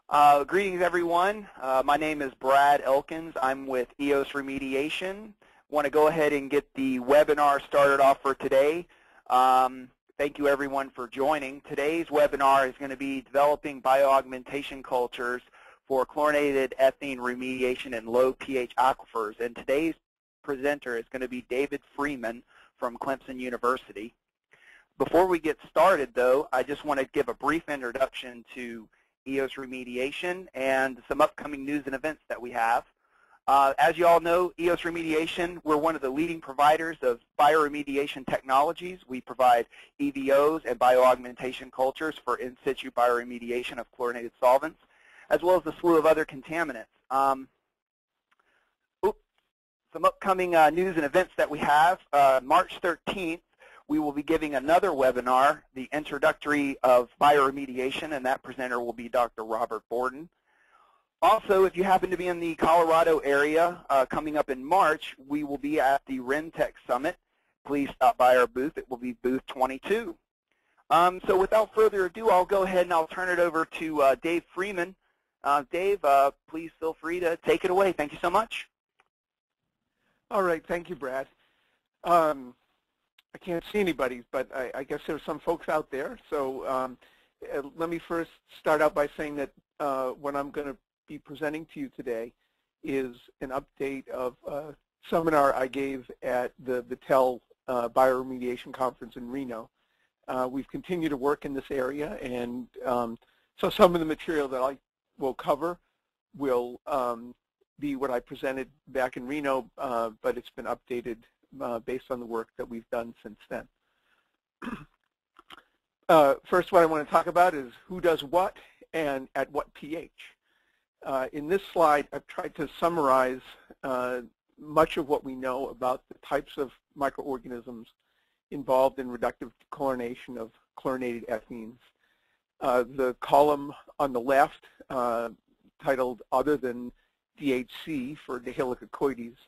Greetings, everyone. My name is Brad Elkins. I'm with EOS Remediation. Want to go ahead and get the webinar started off for today. Thank you, everyone, for joining. Today's webinar is going to be developing bioaugmentation cultures for chlorinated ethene remediation in low pH aquifers. And today's presenter is going to be David Freedman from Clemson University. Before we get started, though, I just want to give a brief introduction to EOS Remediation and some upcoming news and events that we have. As you all know, EOS Remediation, we're one of the leading providers of bioremediation technologies. We provide EVOs and bioaugmentation cultures for in situ bioremediation of chlorinated solvents, as well as a slew of other contaminants. Some upcoming news and events that we have. March 13th, we will be giving another webinar, the introductory of bioremediation, and that presenter will be Dr. Robert Borden. Also, if you happen to be in the Colorado area, coming up in March, we will be at the RenTech Summit. Please stop by our booth. It will be booth 22. So without further ado, I'll go ahead and I'll turn it over to Dave Freedman. Dave, please feel free to take it away. Thank you so much. All right, thank you, Brad. I can't see anybody, but I guess there's some folks out there. So let me first start out by saying that what I'm going to be presenting to you today is an update of a seminar I gave at the Battelle Bioremediation Conference in Reno. We've continued to work in this area, and so some of the material that I will cover will be what I presented back in Reno, but it's been updated based on the work that we've done since then. First, what I want to talk about is who does what and at what pH. In this slide, I've tried to summarize much of what we know about the types of microorganisms involved in reductive chlorination of chlorinated ethenes. The column on the left, titled Other Than DHC for Dihelicocoides,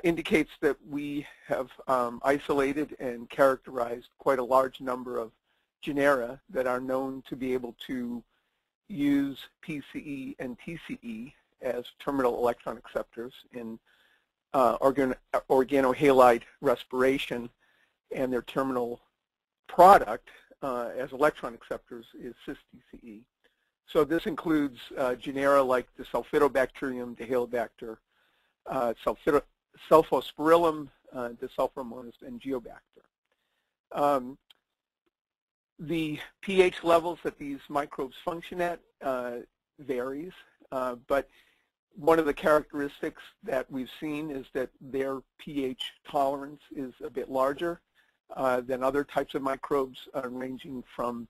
indicates that we have isolated and characterized quite a large number of genera that are known to be able to use PCE and TCE as terminal electron acceptors in organohalide respiration, and their terminal product as electron acceptors is cis-TCE. So this includes genera like the Sulfidobacterium, Dehalibacter, Sulfospirillum, Desulforamonas, and Geobacter. The pH levels that these microbes function at varies, but one of the characteristics that we've seen is that their pH tolerance is a bit larger than other types of microbes, ranging from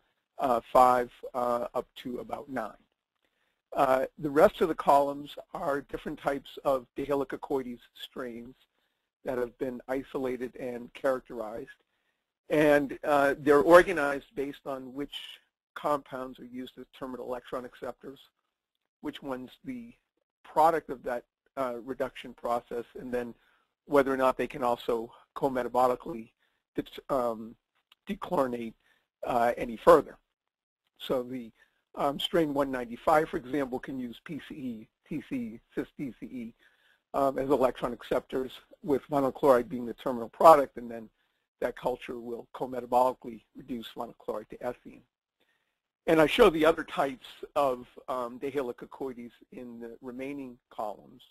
5 up to about 9. The rest of the columns are different types of Dihelicocoides strains that have been isolated and characterized. And they're organized based on which compounds are used as terminal electron acceptors, which one's the product of that reduction process, and then whether or not they can also co-metabolically dechlorinate any further. So the strain 195, for example, can use PCE, TCE, cis-TCE as electron acceptors, with vinyl chloride being the terminal product, and then that culture will co-metabolically reduce vinyl chloride to ethene. And I show the other types of Dihelicocoides in the remaining columns,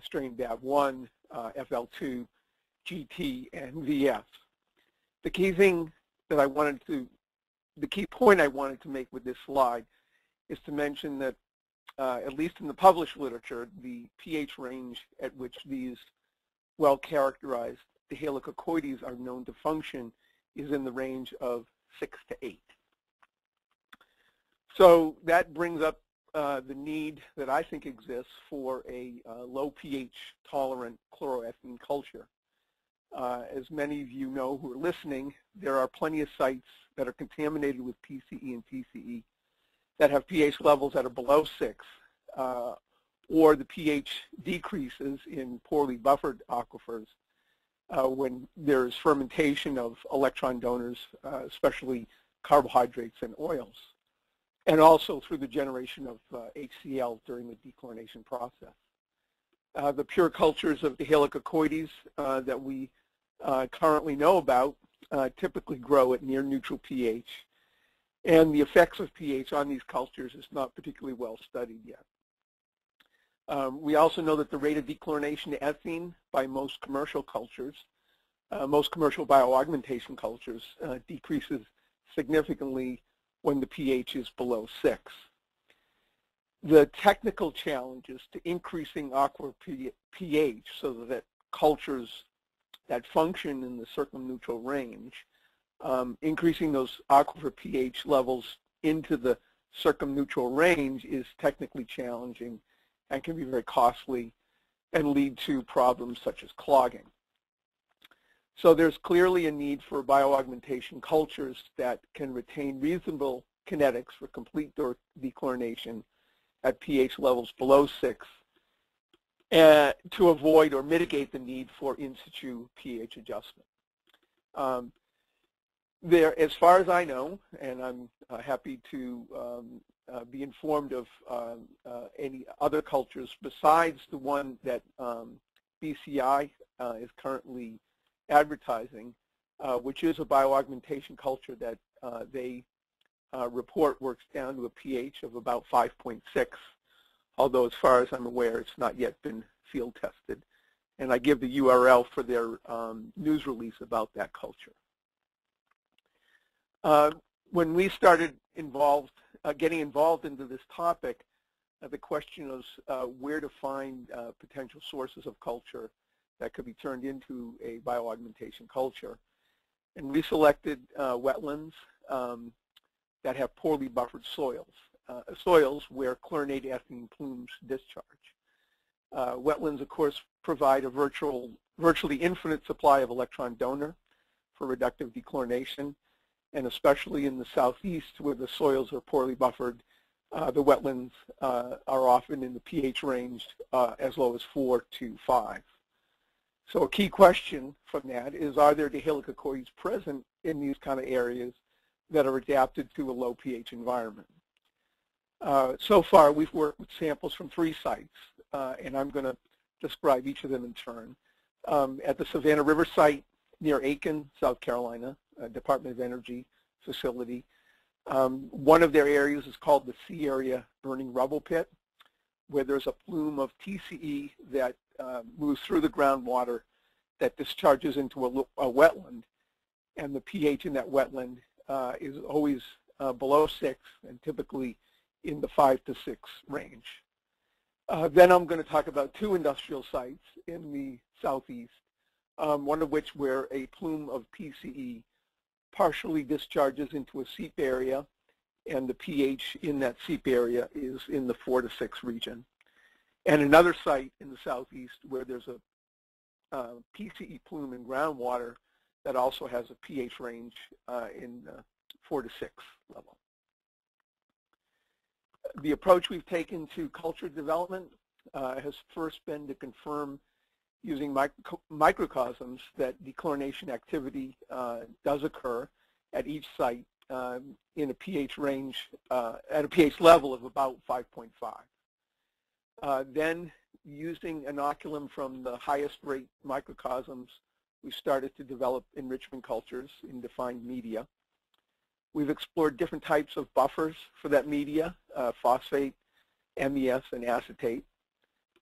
strain BAV1, FL2, GT, and VF. The key thing that the key point I wanted to make with this slide is to mention that, at least in the published literature, the pH range at which these well-characterized Dihelicocoides are known to function is in the range of 6 to 8. So that brings up the need that I think exists for a low pH tolerant chloroethene culture. As many of you know who are listening, there are plenty of sites that are contaminated with PCE and TCE that have pH levels that are below 6, or the pH decreases in poorly buffered aquifers when there's fermentation of electron donors, especially carbohydrates and oils. and also through the generation of HCl during the dechlorination process. The pure cultures of the helicocoides that we currently know about typically grow at near neutral pH, and the effects of pH on these cultures is not particularly well studied yet. We also know that the rate of dechlorination to ethene by most commercial cultures, most commercial bioaugmentation cultures, decreases significantly when the pH is below 6. The technical challenges to increasing aquifer pH so that cultures that function in the circumneutral range, increasing those aquifer pH levels into the circumneutral range is technically challenging and can be very costly and lead to problems such as clogging. So there's clearly a need for bioaugmentation cultures that can retain reasonable kinetics for complete dechlorination at pH levels below 6 to avoid or mitigate the need for in situ pH adjustment. As far as I know, and I'm happy to be informed of any other cultures besides the one that BCI is currently advertising, which is a bioaugmentation culture that they report works down to a pH of about 5.6, although as far as I'm aware it's not yet been field tested. And I give the URL for their news release about that culture. When we started getting involved into this topic, the question was where to find potential sources of culture that could be turned into a bioaugmentation culture. And we selected wetlands that have poorly buffered soils where chlorinated ethene plumes discharge. Wetlands, of course, provide a virtually infinite supply of electron donor for reductive dechlorination, and especially in the southeast where the soils are poorly buffered, the wetlands are often in the pH range as low as 4 to 5. So a key question from that is, are there dihelicocoides present in these kind of areas that are adapted to a low pH environment? So far, we've worked with samples from 3 sites, and I'm going to describe each of them in turn. At the Savannah River site near Aiken, South Carolina, Department of Energy facility. One of their areas is called the C-Area Burning Rubble Pit, where there's a plume of TCE that moves through the groundwater that discharges into a wetland, and the pH in that wetland is always below 6 and typically in the 5 to 6 range. Then I'm going to talk about 2 industrial sites in the southeast, one of which where a plume of PCE partially discharges into a seep area, and the pH in that seep area is in the 4 to 6 region. And another site in the southeast where there's a PCE plume in groundwater that also has a pH range in the 4 to 6 level. The approach we've taken to culture development has first been to confirm using microcosms that dechlorination activity does occur at each site in a pH range, at a pH level of about 5.5. Then, using inoculum from the highest rate microcosms, we started to develop enrichment cultures in defined media. We've explored different types of buffers for that media, phosphate, MES, and acetate.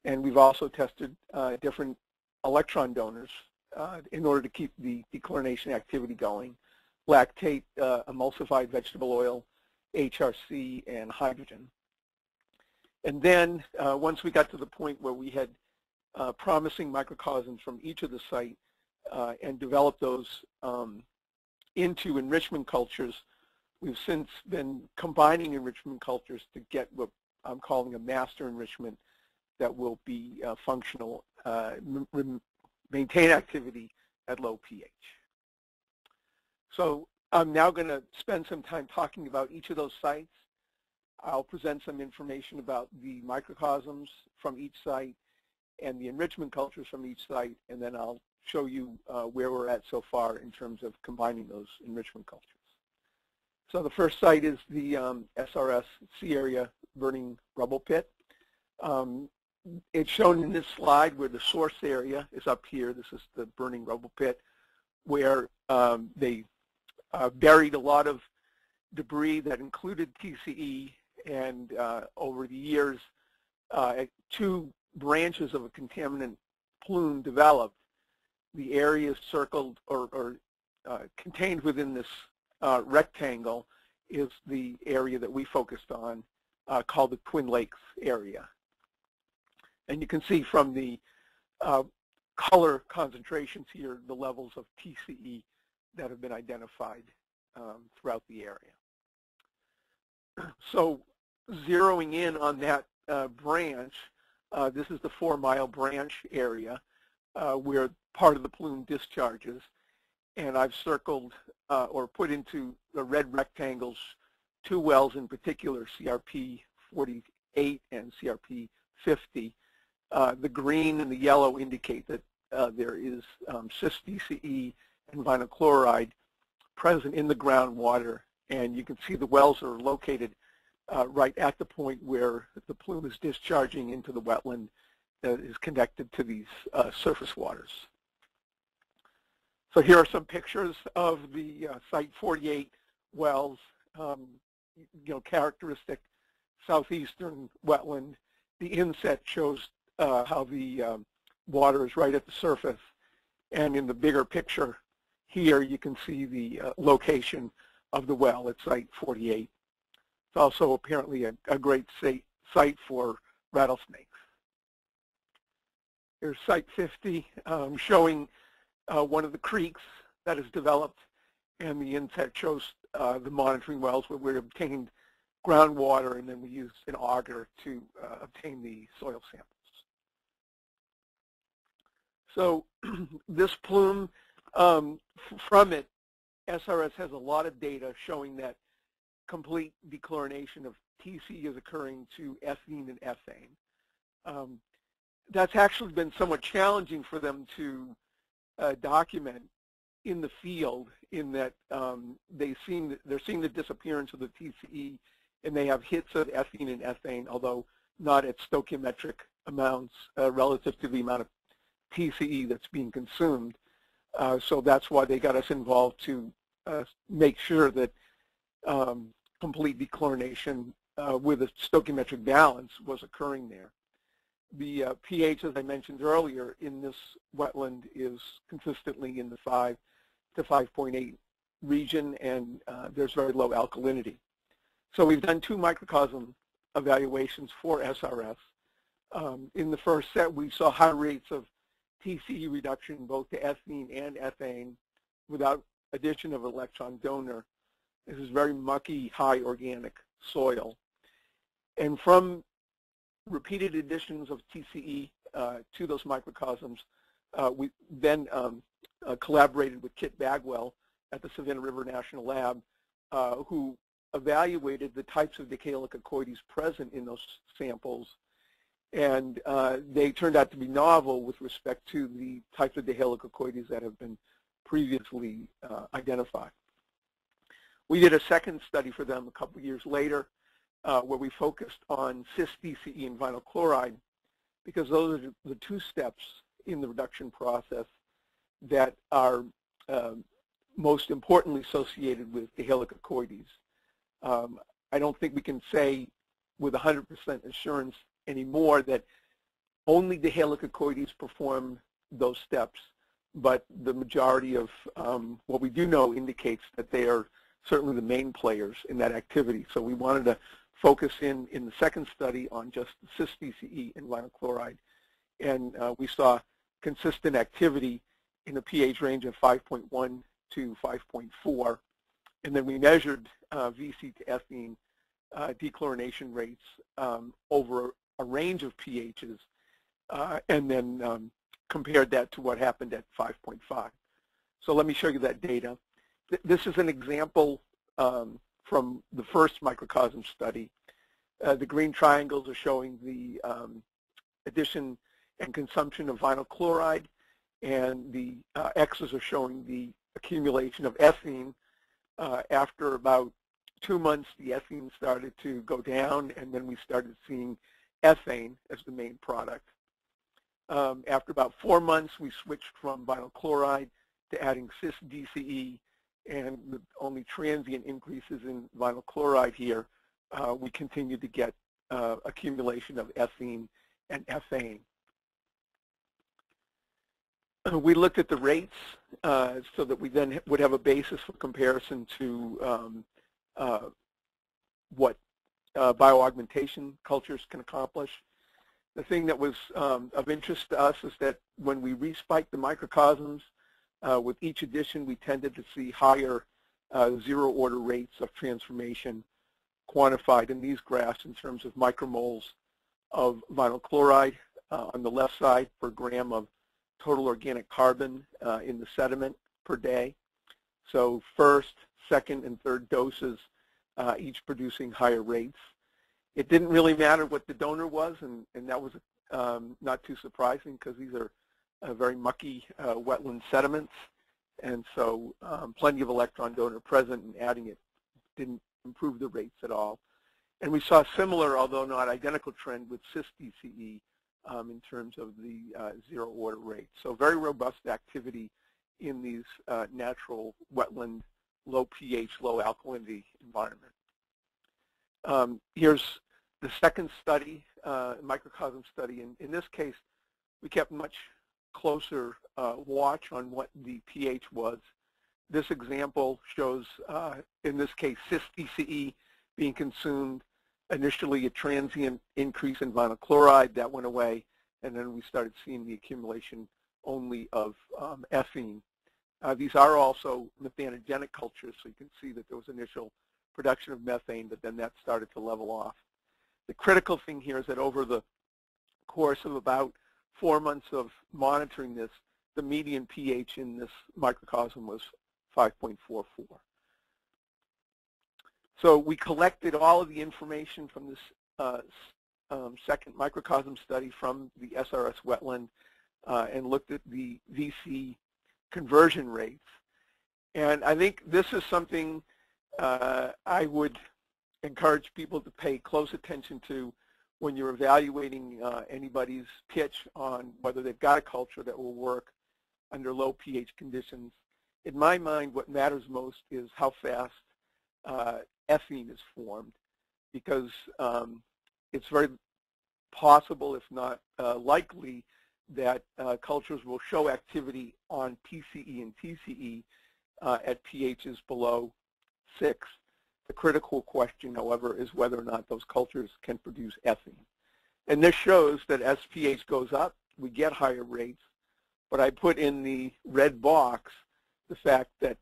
And we've also tested different electron donors in order to keep the dechlorination activity going: lactate, emulsified vegetable oil, HRC, and hydrogen. And then once we got to the point where we had promising microcosms from each of the site and developed those into enrichment cultures, we've since been combining enrichment cultures to get what I'm calling a master enrichment that will be functional, maintain activity at low pH. So I'm now going to spend some time talking about each of those sites. I'll present some information about the microcosms from each site and the enrichment cultures from each site, and then I'll show you where we're at so far in terms of combining those enrichment cultures. So the first site is the SRS C-Area burning rubble pit. It's shown in this slide where the source area is up here. This is the burning rubble pit where they buried a lot of debris that included TCE, and over the years, two branches of a contaminant plume developed. The area circled or contained within this rectangle is the area that we focused on, called the Twin Lakes area. And you can see from the color concentrations here the levels of TCE that have been identified throughout the area. So zeroing in on that branch, this is the 4-mile branch area where part of the plume discharges, and I've circled or put into the red rectangles 2 wells in particular, CRP 48 and CRP 50. The green and the yellow indicate that there is cis DCE and vinyl chloride present in the groundwater, and you can see the wells are located right at the point where the plume is discharging into the wetland that is connected to these surface waters. So here are some pictures of the Site 48 wells, characteristic southeastern wetland. The inset shows how the water is right at the surface, and in the bigger picture here you can see the location of the well at Site 48. It's also apparently a great site for rattlesnakes. Here's Site 50 showing one of the creeks that is developed, and the inset shows the monitoring wells where we obtained groundwater, and then we used an auger to obtain the soil samples. So this plume, from it, SRS has a lot of data showing that complete dechlorination of TCE is occurring to ethene and ethane. That's actually been somewhat challenging for them to document in the field, in that they're seeing the disappearance of the TCE, and they have hits of ethene and ethane, although not at stoichiometric amounts relative to the amount of TCE that's being consumed. So that's why they got us involved to make sure that complete dechlorination with a stoichiometric balance was occurring there. The pH, as I mentioned earlier, in this wetland is consistently in the 5 to 5.8 region, and there's very low alkalinity. So we've done 2 microcosm evaluations for SRS. In the first set, we saw high rates of TCE reduction both to ethene and ethane without addition of electron donor. This is very mucky, high organic soil. And from repeated additions of TCE to those microcosms, we then collaborated with Kit Bagwell at the Savannah River National Lab, who evaluated the types of dihalococoides present in those samples, and they turned out to be novel with respect to the types of dihalococoides that have been previously identified. We did a second study for them a couple of years later, where we focused on cis DCE and vinyl chloride, because those are the 2 steps in the reduction process that are most importantly associated with dihalococoides. I don't think we can say with 100% assurance anymore that only dihalococoides perform those steps, but the majority of what we do know indicates that they are certainly the main players in that activity. So we wanted to focus in the second study on just cis DCE and vinyl chloride, and we saw consistent activity in a pH range of 5.1 to 5.4, and then we measured VC to ethene dechlorination rates over a range of pHs, and then compared that to what happened at 5.5. So let me show you that data. This is an example from the first microcosm study. The green triangles are showing the addition and consumption of vinyl chloride, and the X's are showing the accumulation of ethene after about 2 months, the ethene started to go down, and then we started seeing ethane as the main product. After about 4 months, we switched from vinyl chloride to adding cis DCE, and with only transient increases in vinyl chloride here, we continued to get accumulation of ethene and ethane. We looked at the rates so that we then would have a basis for comparison to what bioaugmentation cultures can accomplish. The thing that was of interest to us is that when we respiked the microcosms, with each addition we tended to see higher zero-order rates of transformation quantified in these graphs in terms of micromoles of vinyl chloride on the left side per gram of total organic carbon in the sediment per day. So first, second, and third doses, each producing higher rates. It didn't really matter what the donor was, and that was not too surprising because these are very mucky wetland sediments, and so plenty of electron donor present, and adding it didn't improve the rates at all. And we saw a similar, although not identical, trend with cis DCE in terms of the zero-order rate. So very robust activity in these natural wetland, low pH, low alkalinity environment. Here's the second study, microcosm study. In this case, we kept much closer watch on what the pH was. This example shows, in this case, cis DCE being consumed. Initially a transient increase in vinyl chloride, that went away, and then we started seeing the accumulation only of ethene. These are also methanogenic cultures, so you can see that there was initial production of methane, but then that started to level off. The critical thing here is that over the course of about 4 months of monitoring this, the median pH in this microcosm was 5.44. So we collected all of the information from this second microcosm study from the SRS wetland and looked at the VC conversion rates. And I think this is something I would encourage people to pay close attention to when you're evaluating anybody's pitch on whether they've got a culture that will work under low pH conditions. In my mind, what matters most is how fast ethene is formed, because it's very possible, if not likely, that cultures will show activity on PCE and TCE at pHs below 6. The critical question, however, is whether or not those cultures can produce ethene. And this shows that as pH goes up, we get higher rates, but I put in the red box the fact that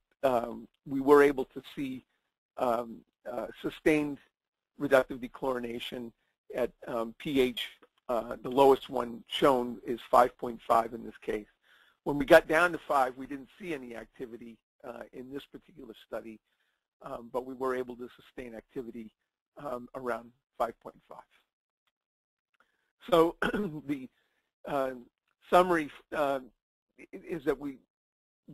we were able to see sustained reductive dechlorination at pH. The lowest one shown is 5.5 in this case. When we got down to 5, we didn't see any activity in this particular study, but we were able to sustain activity around 5.5. So the summary is that we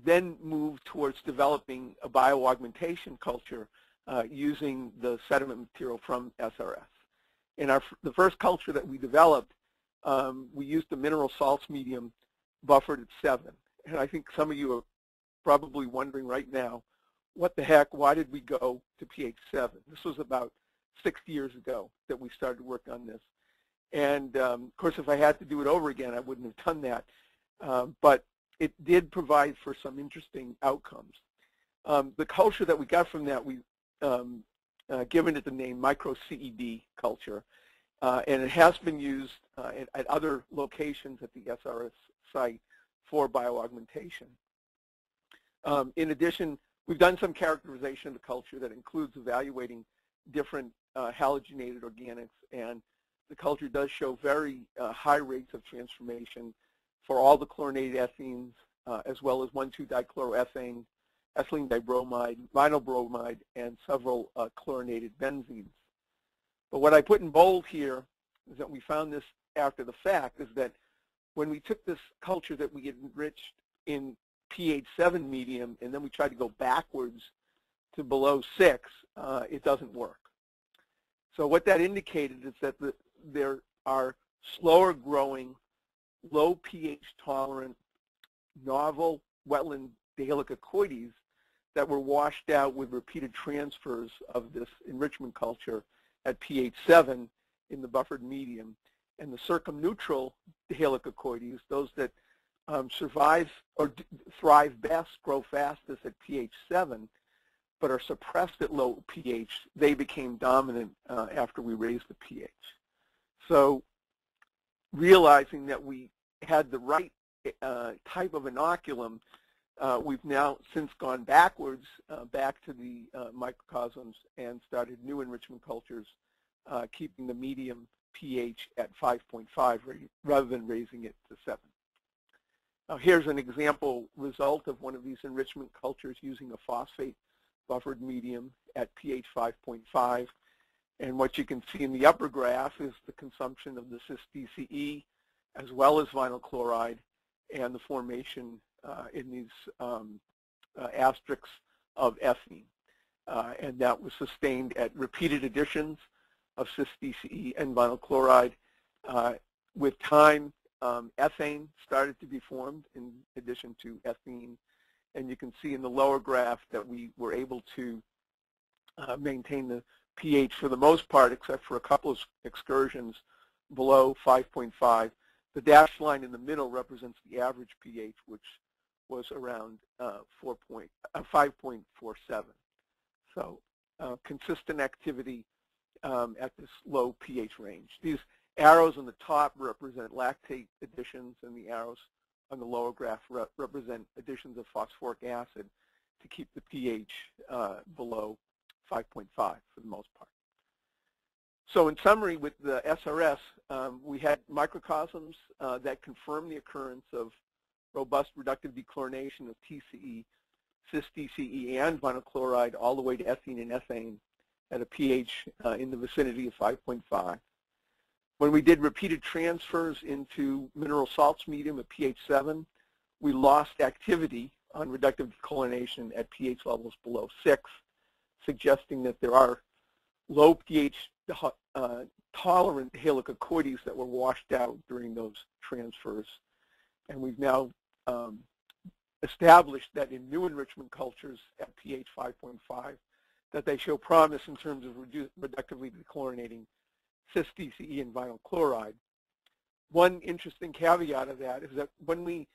then moved towards developing a bioaugmentation culture using the sediment material from SRS. In the first culture that we developed, we used a mineral salts medium buffered at 7. And I think some of you are probably wondering right now, what the heck, why did we go to pH 7? This was about 6 years ago that we started work on this. And of course, if I had to do it over again, I wouldn't have done that. But it did provide for some interesting outcomes. The culture that we got from that, we given it the name micro-CED culture, and it has been used at other locations at the SRS site for bioaugmentation. In addition, we've done some characterization of the culture that includes evaluating different halogenated organics, and the culture does show very high rates of transformation for all the chlorinated ethenes, as well as 1,2-dichloroethane, ethylene dibromide, vinyl bromide, and several chlorinated benzenes. But what I put in bold here is that we found this after the fact, is that when we took this culture that we had enriched in pH 7 medium, and then we tried to go backwards to below 6, it doesn't work. So what that indicated is that there are slower growing, low pH tolerant, novel wetland dihelicocoides that were washed out with repeated transfers of this enrichment culture at pH 7 in the buffered medium. And the circumneutral dihelicocoides, those that survive or thrive best, grow fastest at pH 7, but are suppressed at low pH, they became dominant after we raised the pH. So realizing that we had the right type of inoculum, we've now since gone backwards back to the microcosms and started new enrichment cultures, keeping the medium pH at 5.5 rather than raising it to 7. Now here's an example result of one of these enrichment cultures using a phosphate buffered medium at pH 5.5. And what you can see in the upper graph is the consumption of the cis DCE as well as vinyl chloride and the formation in these asterisks of ethene. And that was sustained at repeated additions of cis DCE and vinyl chloride. With time, ethane started to be formed in addition to ethene. And you can see in the lower graph that we were able to maintain the pH for the most part, except for a couple of excursions below 5.5. The dashed line in the middle represents the average pH, which was around 5.47. So consistent activity at this low pH range. These arrows on the top represent lactate additions, and the arrows on the lower graph represent additions of phosphoric acid to keep the pH below 5.5 for the most part. So in summary, with the SRS, we had microcosms that confirm the occurrence of robust reductive dechlorination of TCE, cis DCE, and vinyl chloride all the way to ethene and ethane at a pH in the vicinity of 5.5. When we did repeated transfers into mineral salts medium at pH 7, we lost activity on reductive dechlorination at pH levels below 6, suggesting that there are low pH tolerant dihelicocoides that were washed out during those transfers. And we've now established that in new enrichment cultures at pH 5.5 that they show promise in terms of reductively dechlorinating cis DCE and vinyl chloride. One interesting caveat of that is that when we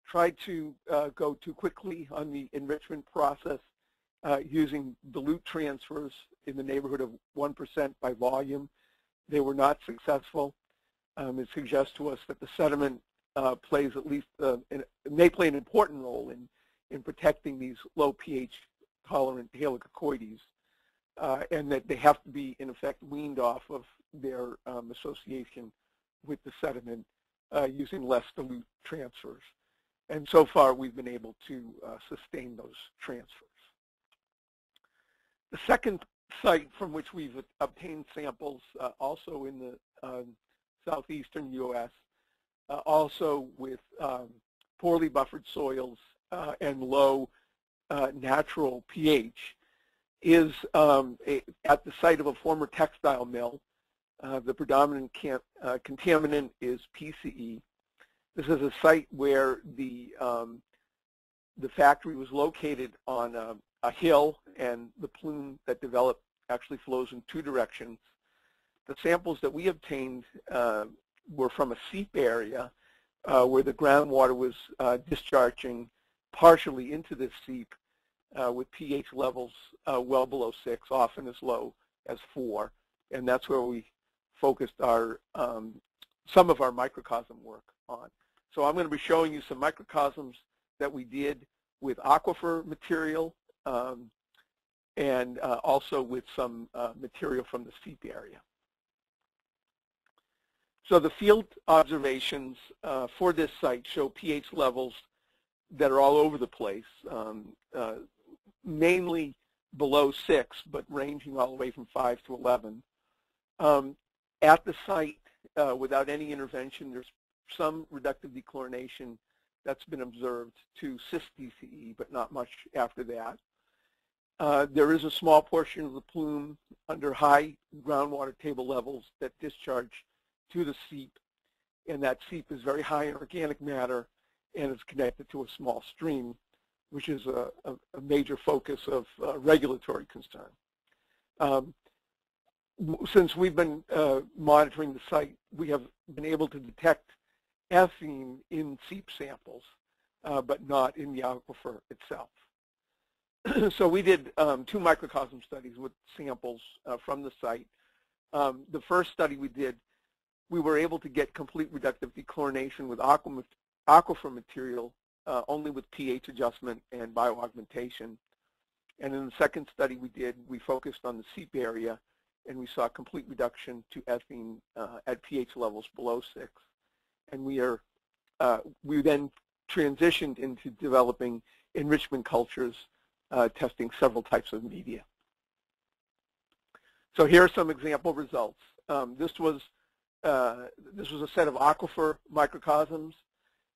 tried to go too quickly on the enrichment process using dilute transfers in the neighborhood of 1% by volume, they were not successful. It suggests to us that the sediment plays at least, may play an important role in protecting these low pH tolerant dihelicocoides, and that they have to be, in effect, weaned off of their association with the sediment using less dilute transfers. And so far, we've been able to sustain those transfers. The second site from which we've obtained samples, also in the southeastern U.S., also with poorly buffered soils and low natural pH, is at the site of a former textile mill. The predominant contaminant is PCE. This is a site where the factory was located on a hill, and the plume that developed actually flows in two directions. The samples that we obtained were from a seep area where the groundwater was discharging partially into this seep with pH levels well below 6, often as low as 4, and that's where we focused our some of our microcosm work on. So I'm going to be showing you some microcosms that we did with aquifer material and also with some material from the seep area. So the field observations for this site show pH levels that are all over the place, mainly below 6, but ranging all the way from 5 to 11. At the site, without any intervention, there's some reductive dechlorination that's been observed to cis DCE, but not much after that. There is a small portion of the plume under high groundwater table levels that discharge to the seep, and that seep is very high in organic matter and is connected to a small stream, which is a major focus of regulatory concern. Since we've been monitoring the site, we have been able to detect ethene in seep samples, but not in the aquifer itself. So we did 2 microcosm studies with samples from the site. The first study we did, we were able to get complete reductive dechlorination with aquifer material only with pH adjustment and bioaugmentation. And in the second study we did, we focused on the seep area, and we saw complete reduction to ethene at pH levels below 6. And we then transitioned into developing enrichment cultures, testing several types of media. So here are some example results. This was a set of aquifer microcosms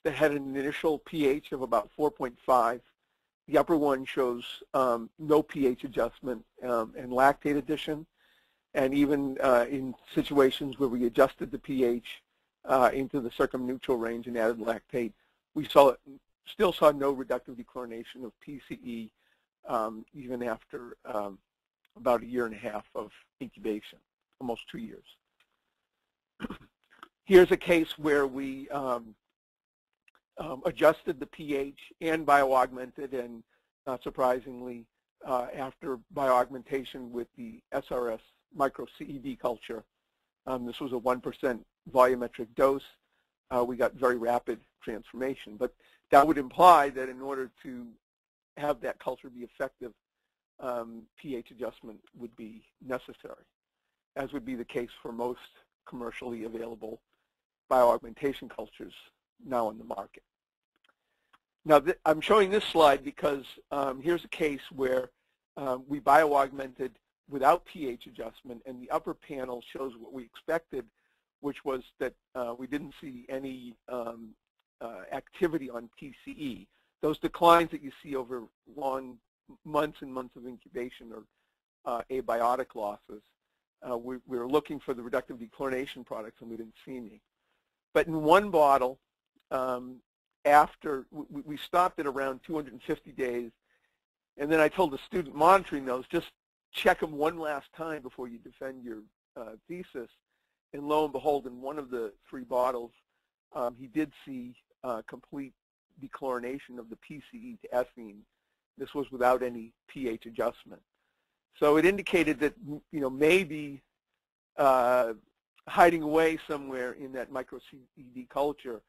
that had an initial pH of about 4.5. The upper one shows no pH adjustment and lactate addition. And even in situations where we adjusted the pH into the circumneutral range and added lactate, we still saw no reductive dechlorination of PCE even after about 1.5 years of incubation, almost 2 years. Here's a case where we adjusted the pH and bioaugmented, and not surprisingly, after bioaugmentation with the SRS Microcosm culture, this was a 1% volumetric dose, we got very rapid transformation. But that would imply that in order to have that culture be effective, pH adjustment would be necessary, as would be the case for most commercially available bioaugmentation cultures now on the market. Now, I'm showing this slide because here's a case where we bioaugmented without pH adjustment, and the upper panel shows what we expected, which was that we didn't see any activity on PCE. Those declines that you see over long months and months of incubation are abiotic losses. We were looking for the reductive dechlorination products, and we didn't see any. But in one bottle, after we stopped at around 250 days, and then I told the student monitoring those, just check them one last time before you defend your thesis. And lo and behold, in one of the 3 bottles, he did see complete dechlorination of the PCE to ethene. This was without any pH adjustment. So it indicated that, maybe hiding away somewhere in that micro-CD culture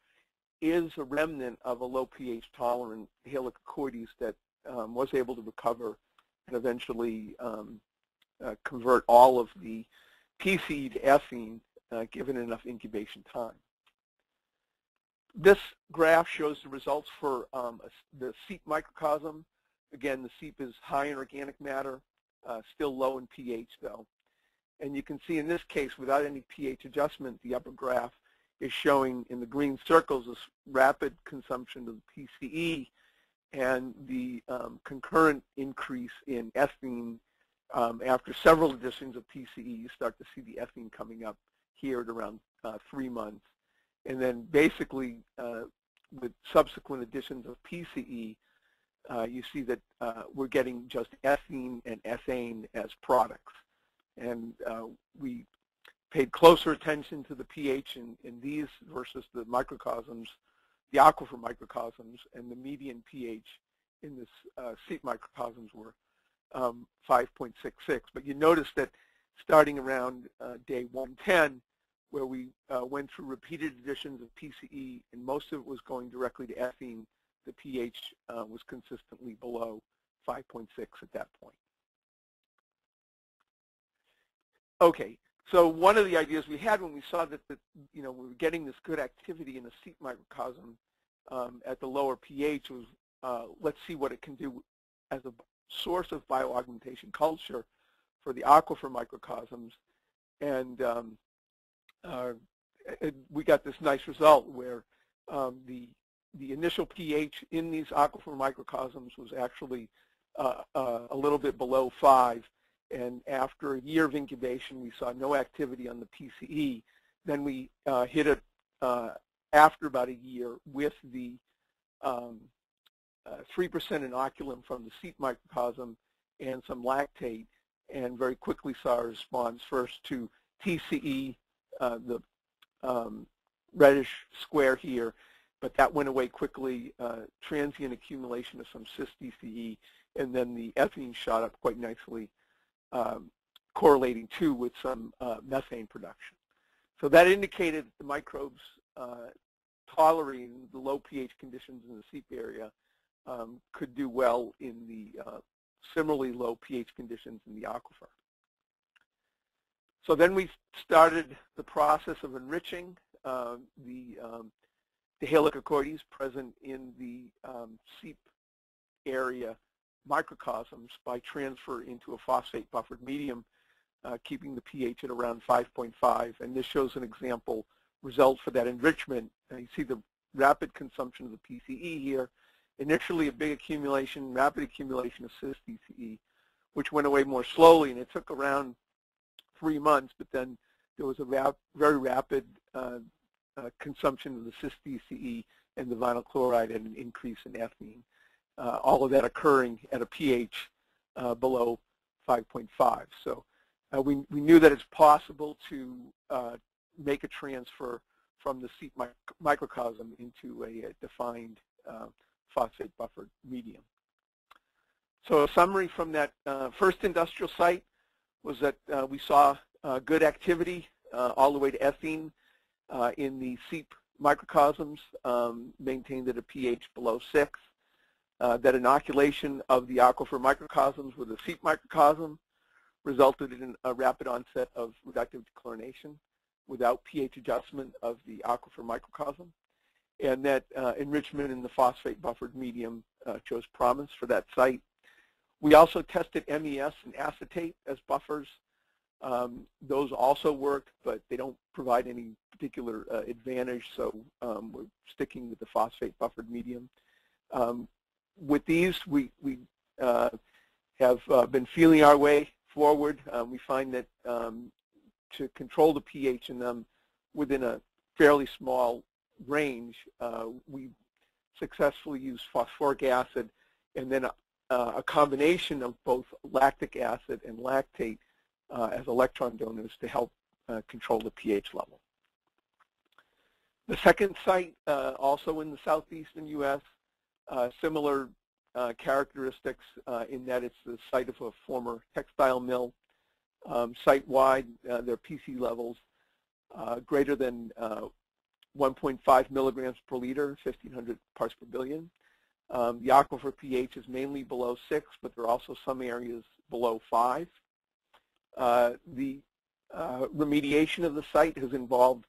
is a remnant of a low pH tolerant Helicocoides that was able to recover and eventually convert all of the PCE to ethene given enough incubation time. This graph shows the results for the Seep Microcosm. Again, the Seep is high in organic matter, still low in pH though. And you can see in this case, without any pH adjustment, the upper graph is showing in the green circles this rapid consumption of PCE and the concurrent increase in ethene. After several additions of PCE, you start to see the ethene coming up here at around 3 months. And then basically, with subsequent additions of PCE, you see that we're getting just ethene and ethane as products. And we paid closer attention to the pH in these versus the microcosms, the aquifer microcosms, and the median pH in this Seep microcosms were 5.66. But you notice that starting around day 110, where we went through repeated additions of PCE, and most of it was going directly to ethene, the pH was consistently below 5.6 at that point. Okay, so one of the ideas we had when we saw that we were getting this good activity in a Seep microcosm at the lower pH was let's see what it can do as a source of bioaugmentation culture for the aquifer microcosms, and we got this nice result where the initial pH in these aquifer microcosms was actually a little bit below 5. And after a year of incubation, we saw no activity on the PCE. Then we hit it after about a year with the 3% inoculum from the Seep Microcosm and some lactate, and very quickly saw a response first to TCE, the reddish square here, but that went away quickly, transient accumulation of some cis-TCE, and then the ethene shot up quite nicely, correlating too with some methane production. So that indicated the microbes tolerating the low pH conditions in the seep area could do well in the similarly low pH conditions in the aquifer. So then we started the process of enriching the helicocoides present in the seep area microcosms by transfer into a phosphate buffered medium, keeping the pH at around 5.5. And this shows an example result for that enrichment. You see the rapid consumption of the PCE here. Initially a big accumulation, rapid accumulation of cis-TCE, which went away more slowly, and it took around 3 months, but then there was a very rapid consumption of the cis-TCE and the vinyl chloride and an increase in ethene. All of that occurring at a pH below 5.5. So we knew that it's possible to make a transfer from the Seep microcosm into a defined phosphate buffered medium. So a summary from that first industrial site was that we saw good activity all the way to ethene in the Seep microcosms, maintained at a pH below 6. That inoculation of the aquifer microcosms with a Seep microcosm resulted in a rapid onset of reductive dechlorination without pH adjustment of the aquifer microcosm, and that enrichment in the phosphate buffered medium shows promise for that site. We also tested MES and acetate as buffers. Those also worked, but they don't provide any particular advantage, so we're sticking with the phosphate buffered medium. With these, we have been feeling our way forward. We find that to control the pH in them within a fairly small range, we successfully use phosphoric acid and then a combination of both lactic acid and lactate as electron donors to help control the pH level. The second site, also in the southeastern U.S., similar characteristics in that it's the site of a former textile mill. Site-wide, their PC levels greater than 1.5 milligrams per liter, 1,500 parts per billion. The aquifer pH is mainly below 6, but there are also some areas below 5. The remediation of the site has involved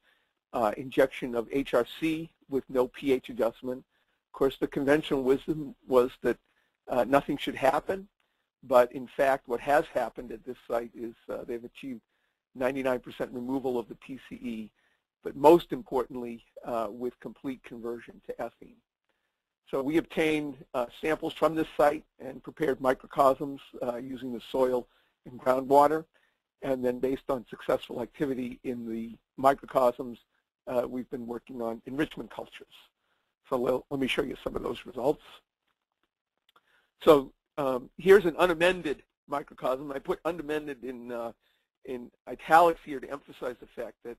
injection of HRC with no pH adjustment. Of course, the conventional wisdom was that nothing should happen, but in fact what has happened at this site is they've achieved 99% removal of the PCE, but most importantly with complete conversion to ethene. So we obtained samples from this site and prepared microcosms using the soil and groundwater, and then based on successful activity in the microcosms, we've been working on enrichment cultures. So let me show you some of those results. So here's an unamended microcosm. I put unamended in italics here to emphasize the fact that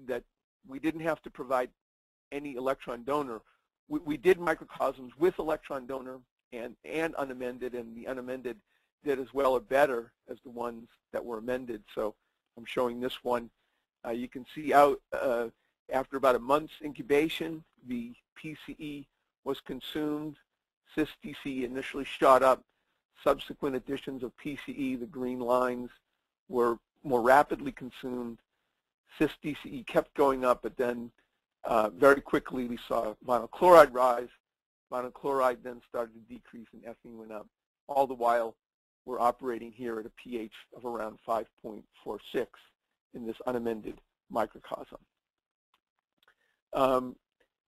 that we didn't have to provide any electron donor. We did microcosms with electron donor and unamended, and the unamended did as well or better as the ones that were amended. So I'm showing this one. You can see out after about a month's incubation, the PCE was consumed. Cis-TCE initially shot up. Subsequent additions of PCE, the green lines, were more rapidly consumed. Cis-TCE kept going up, but then very quickly we saw vinyl chloride rise. Vinyl chloride then started to decrease and ethene went up. All the while, we're operating here at a pH of around 5.46 in this unamended microcosm.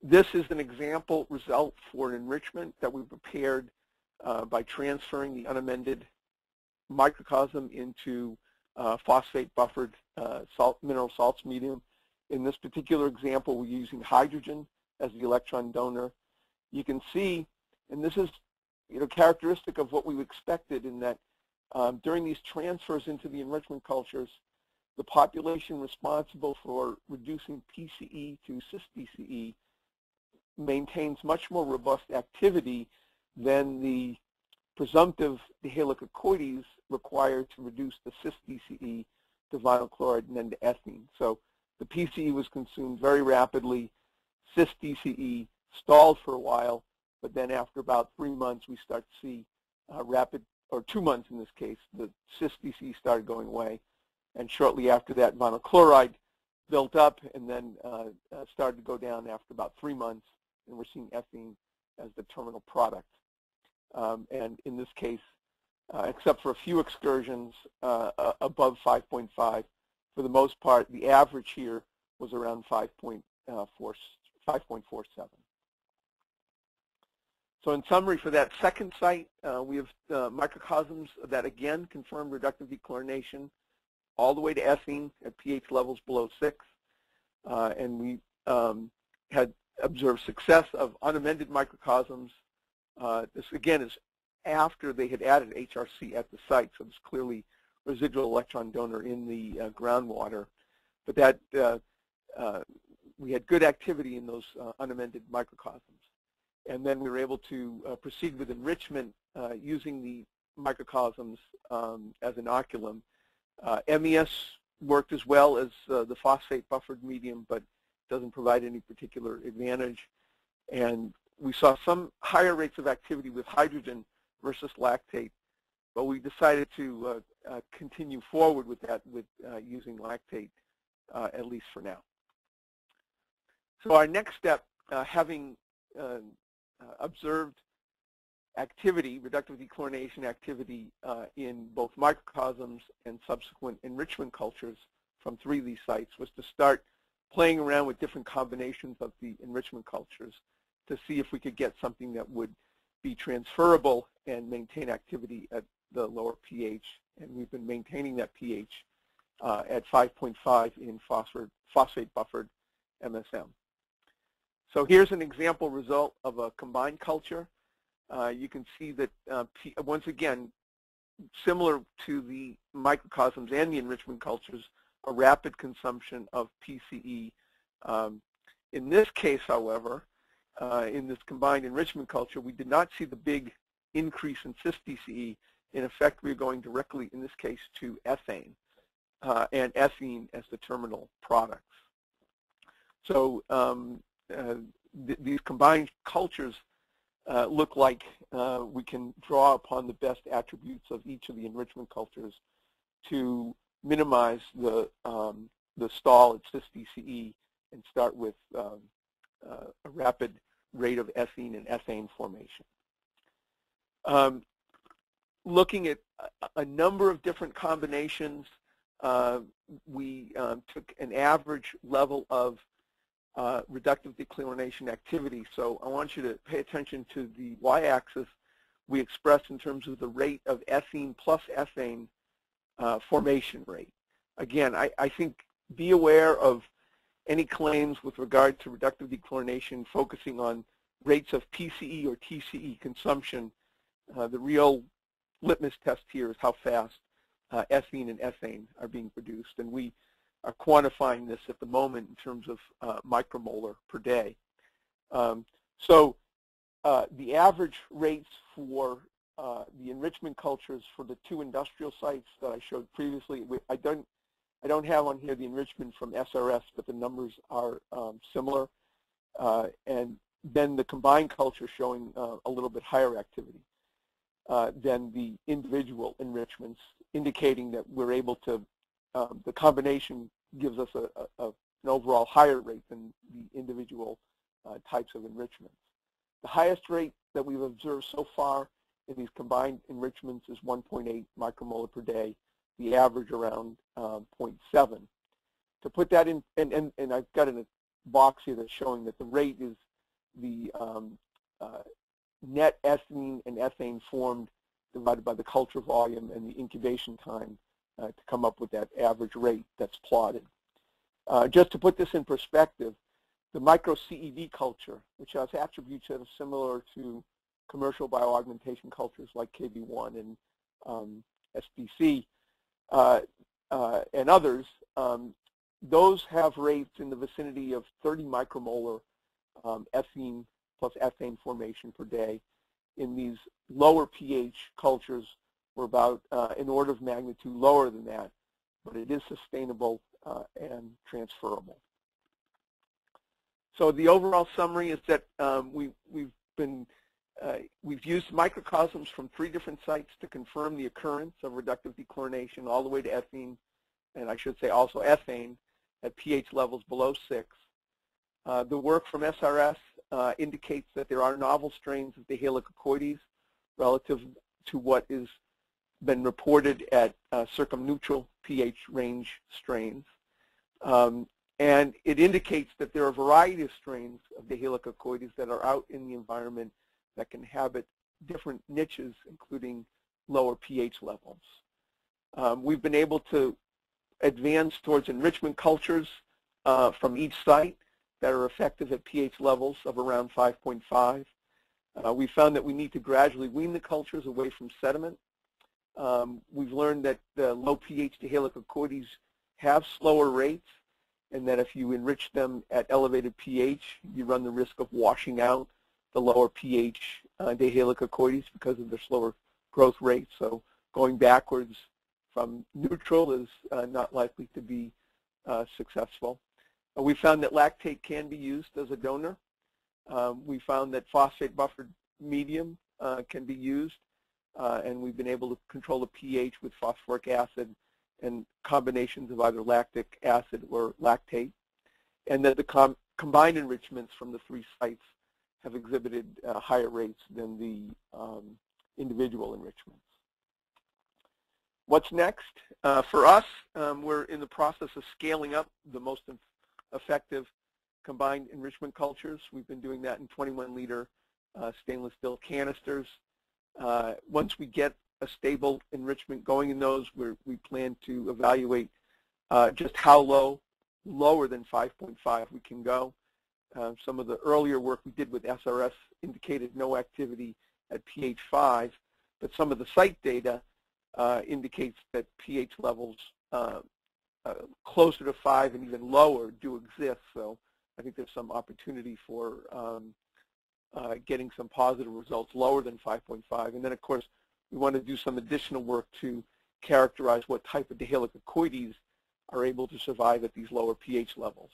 This is an example result for an enrichment that we prepared by transferring the unamended microcosm into phosphate buffered mineral salts medium. In this particular example, we're using hydrogen as the electron donor. You can see, and this is characteristic of what we expected, in that during these transfers into the enrichment cultures, the population responsible for reducing PCE to cis-DCE maintains much more robust activity than the presumptive dihalococoides required to reduce the cis-DCE to vinyl chloride and then to ethene. So the PCE was consumed very rapidly, cis-DCE stalled for a while, but then after about 3 months we start to see rapid, or 2 months in this case, the cis-DCE started going away. And shortly after that, vinyl chloride built up and then started to go down after about 3 months, and we're seeing ethene as the terminal product. And in this case, except for a few excursions above 5.5, for the most part, the average here was around 5.47. So in summary, for that second site, we have microcosms that again confirmed reductive dechlorination all the way to ethene at pH levels below 6. And we had observed success of unamended microcosms. This again is after they had added HRC at the site, so there's clearly residual electron donor in the groundwater. But that we had good activity in those unamended microcosms. And then we were able to proceed with enrichment using the microcosms as inoculum. MES worked as well as the phosphate buffered medium, but doesn't provide any particular advantage. And we saw some higher rates of activity with hydrogen versus lactate, but we decided to continue forward with that, with using lactate, at least for now. So our next step, having observed activity, reductive dechlorination activity in both microcosms and subsequent enrichment cultures from 3 of these sites, was to start playing around with different combinations of the enrichment cultures to see if we could get something that would be transferable and maintain activity at the lower pH. And we've been maintaining that pH at 5.5 in phosphate buffered MSM. So here's an example result of a combined culture. You can see that, once again, similar to the microcosms and the enrichment cultures, a rapid consumption of PCE. In this case, however, in this combined enrichment culture, we did not see the big increase in cis-DCE. In effect, we're going directly, in this case, to ethane, and ethene as the terminal products. So these combined cultures look like we can draw upon the best attributes of each of the enrichment cultures to minimize the stall at cis-DCE and start with a rapid rate of ethene and ethane formation. Looking at a number of different combinations, we took an average level of reductive dechlorination activity. So I want you to pay attention to the y-axis we expressed in terms of the rate of ethene plus ethane formation rate. Again, I think be aware of any claims with regard to reductive dechlorination focusing on rates of PCE or TCE consumption. The real litmus test here is how fast ethene and ethane are being produced, and we are quantifying this at the moment in terms of micromolar per day. So the average rates for the enrichment cultures for the 2 industrial sites that I showed previously, I don't have on here the enrichment from SRS, but the numbers are similar. And then the combined culture showing a little bit higher activity than the individual enrichments, indicating that we're able to, the combination gives us an overall higher rate than the individual types of enrichments. The highest rate that we've observed so far in these combined enrichments is 1.8 micromolar per day, the average around 0.7. To put that in, and I've got in a box here that's showing that the rate is the net ethene and ethane formed divided by the culture volume and the incubation time to come up with that average rate that's plotted. Just to put this in perspective, the micro CEV culture, which has attributes that are similar to commercial bioaugmentation cultures like KB1 and SBC and others, those have rates in the vicinity of 30 micromolar ethene plus ethane formation per day. In these lower pH cultures, we're about an order of magnitude lower than that, but it is sustainable and transferable. So the overall summary is that we've used microcosms from 3 different sites to confirm the occurrence of reductive dechlorination all the way to ethene, and I should say also ethane, at pH levels below 6. The work from SRS indicates that there are novel strains of the helicocoides relative to what is been reported at circumneutral pH range strains. And it indicates that there are a variety of strains of the helicocoides that are out in the environment that can inhabit different niches, including lower pH levels. We've been able to advance towards enrichment cultures from each site that are effective at pH levels of around 5.5. We found that we need to gradually wean the cultures away from sediment. We've learned that the low pH helicocoides have slower rates, and that if you enrich them at elevated pH, you run the risk of washing out the lower pH helicocoides because of their slower growth rate. So going backwards from neutral is not likely to be successful. We found that lactate can be used as a donor. We found that phosphate buffered medium can be used, and we've been able to control the pH with phosphoric acid and combinations of either lactic acid or lactate, and that the combined enrichments from the 3 sites have exhibited higher rates than the individual enrichments. What's next? For us, we're in the process of scaling up the most effective combined enrichment cultures. We've been doing that in 21-liter stainless steel canisters. Once we get a stable enrichment going in those, we plan to evaluate just how lower than 5.5 we can go. Some of the earlier work we did with SRS indicated no activity at pH 5, but some of the site data indicates that pH levels closer to 5 and even lower do exist. So I think there's some opportunity for getting some positive results lower than 5.5. And then, of course, we want to do some additional work to characterize what type of dihelicocoides are able to survive at these lower pH levels.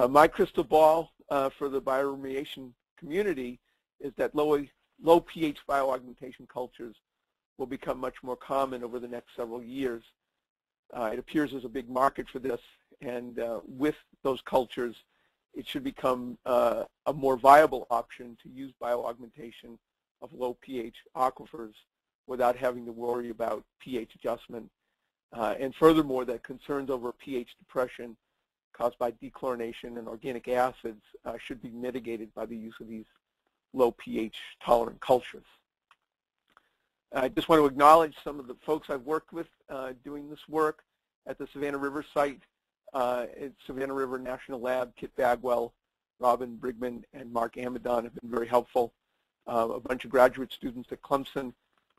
My crystal ball for the bioremediation community is that low pH bioaugmentation cultures will become much more common over the next several years. It appears there's a big market for this, and with those cultures, it should become a more viable option to use bioaugmentation of low pH aquifers without having to worry about pH adjustment. And furthermore, that concerns over pH depression caused by dechlorination and organic acids should be mitigated by the use of these low pH tolerant cultures. I just want to acknowledge some of the folks I've worked with doing this work at the Savannah River site. At Savannah River National Lab, Kit Bagwell, Robin Brigman, and Mark Amadon have been very helpful. A bunch of graduate students at Clemson,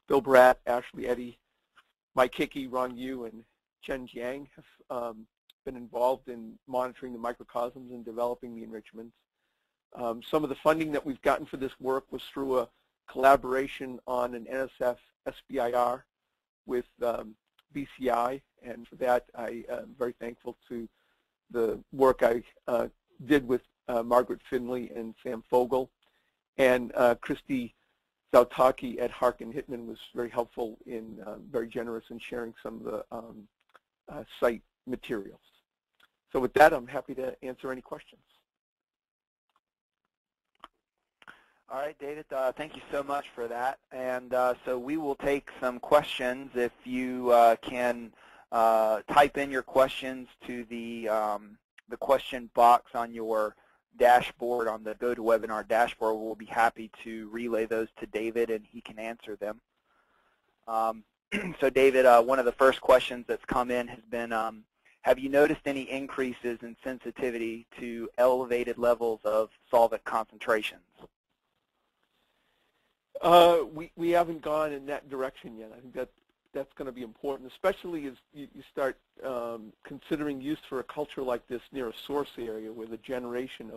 Bill Bratt, Ashley Eddy, Mike Hickey, Ron Yu, and Chen Jiang have been involved in monitoring the microcosms and developing the enrichments. Some of the funding that we've gotten for this work was through a collaboration on an NSF SBIR with BCI, and for that I am very thankful to the work I did with Margaret Finley and Sam Fogel, and Christy Zautaki at Harkin Hittman was very helpful in, very generous in sharing some of the site materials. So with that, I'm happy to answer any questions. All right, David, thank you so much for that. And so we will take some questions. If you can type in your questions to the question box on your dashboard, on the GoToWebinar dashboard. We'll be happy to relay those to David, and he can answer them. So David, one of the first questions that's come in has been, have you noticed any increases in sensitivity to elevated levels of solvent concentrations? We haven't gone in that direction yet. I think that's going to be important, especially as you start considering use for a culture like this near a source area where the generation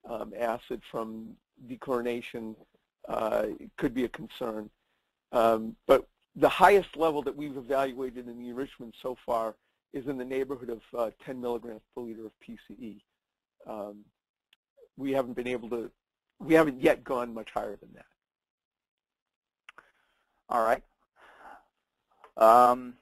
of acid from dechlorination could be a concern. But the highest level that we've evaluated in the enrichment so far is in the neighborhood of 10 milligrams per liter of PCE. We haven't yet gone much higher than that. All right. Let's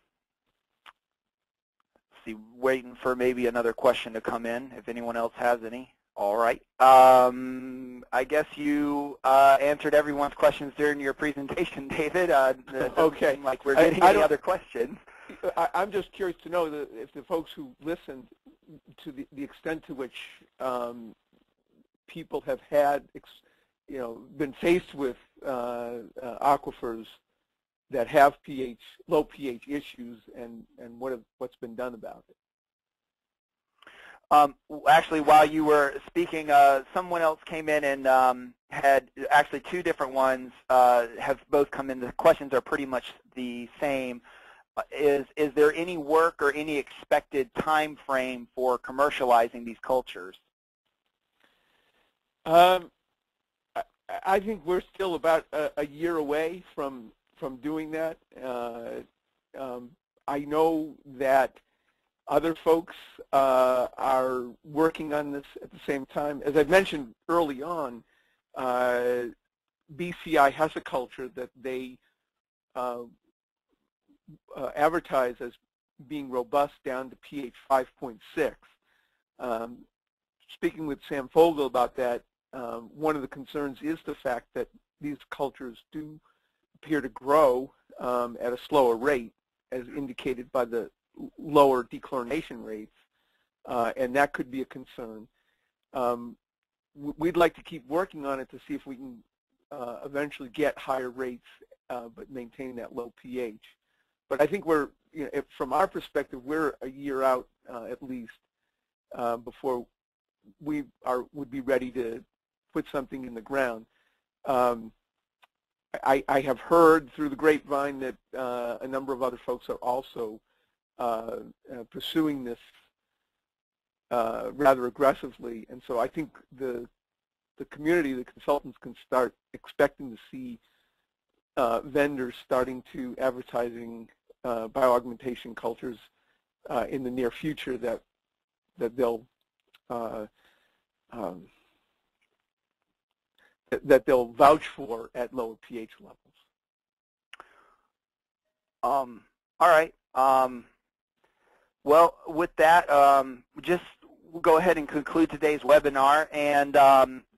see, waiting for maybe another question to come in, if anyone else has any. All right. I guess you answered everyone's questions during your presentation, David. Okay. Seem like we're getting any other questions. I'm just curious to know that if the folks who listened, to the extent to which people have had, been faced with aquifers that have low pH issues, and what's been done about it. Actually, while you were speaking, someone else came in and had actually two different ones have both come in. The questions are pretty much the same. Is there any work or any expected time frame for commercializing these cultures? I think we're still about a year away from doing that. I know that other folks are working on this at the same time. As I mentioned early on, BCI has a culture that they advertise as being robust down to pH 5.6. Speaking with Sam Fogel about that, one of the concerns is the fact that these cultures do appear to grow at a slower rate, as indicated by the lower dechlorination rates, and that could be a concern. We'd like to keep working on it to see if we can eventually get higher rates but maintain that low pH. But I think we're, from our perspective, we're a year out at least before we would be ready to put something in the ground. I have heard through the grapevine that a number of other folks are also pursuing this rather aggressively, and so I think the community, the consultants, can start expecting to see vendors starting to advertising bioaugmentation cultures in the near future that they'll that they'll vouch for at lower pH levels. All right. Well, with that, we'll go ahead and conclude today's webinar, and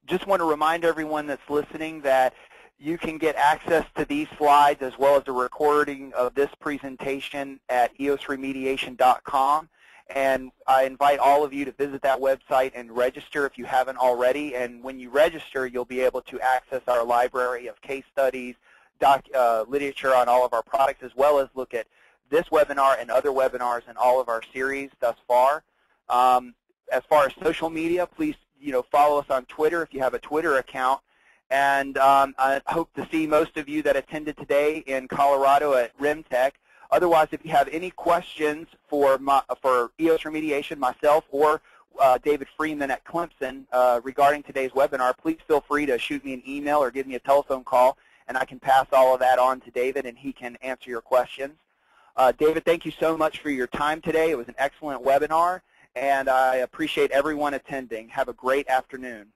just want to remind everyone that's listening that you can get access to these slides as well as a recording of this presentation at eosremediation.com. And I invite all of you to visit that website and register if you haven't already. And when you register, you'll be able to access our library of case studies, literature on all of our products, as well as look at this webinar and other webinars in all of our series thus far. As far as social media, please follow us on Twitter if you have a Twitter account. And I hope to see most of you that attended today in Colorado at RemTech. Otherwise, if you have any questions for EOS Remediation, myself, or David Freedman at Clemson regarding today's webinar, please feel free to shoot me an email or give me a telephone call, and I can pass all of that on to David, and he can answer your questions. David, thank you so much for your time today. It was an excellent webinar, and I appreciate everyone attending. Have a great afternoon.